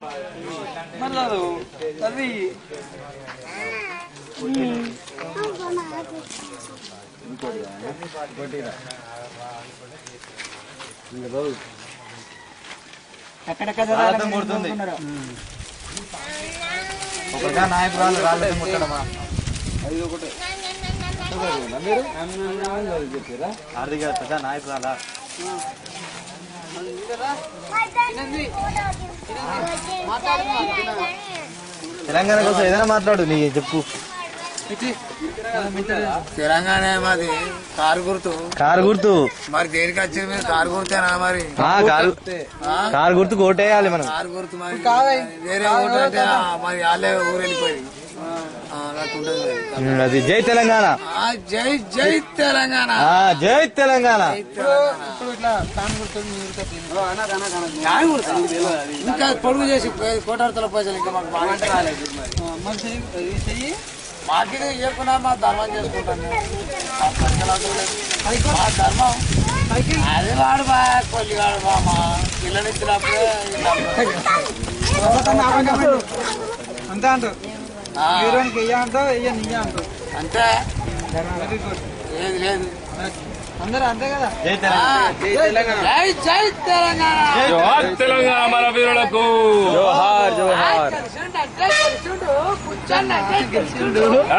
Manado, tadi. రాళ్ళతో ముడుతుంది ఒకగా నాయకురాలు రాళ్ళతో ముట్టడమా అది ఒకటే మీరు చెప్పారా ఆర్థిక నాయకురాలా తెలంగాణ కోసం ఏదైనా మాట్లాడు నీ చెప్పు తెలంగాణ మాది కారు గుర్తు మరి దేనికి వచ్చింది మీరు కారు గుర్తేనా మరి కారు గుర్తు కోటేయాలి మనం కారు గుర్తు మరి వేరే ఓటు అంటే మరి వాళ్ళే ఊరు వెళ్ళిపోయి అది జై తెలంగాణ జై జై తెలంగాణ జై తెలంగాణ ఇంకా పొడుగు చేసి కోటాడుతుల పైసలు ఇంకా మాకు బాగా రాలేదు మాకు ఇవ్వకుండా మా ధర్మం చేసుకుంటాం మా ధర్మం అది వాడు బా కొల్లిగాడు బా మా పిల్లలు ఇచ్చినప్పుడే అంతే అంటారు అంతే ఏది లేదు అందరూ అంతే కదా జై తెలంగాణ జై జై తెలంగాణ జోహార్ తెలంగాణ మన వీరులకు జోహార్ జోహార్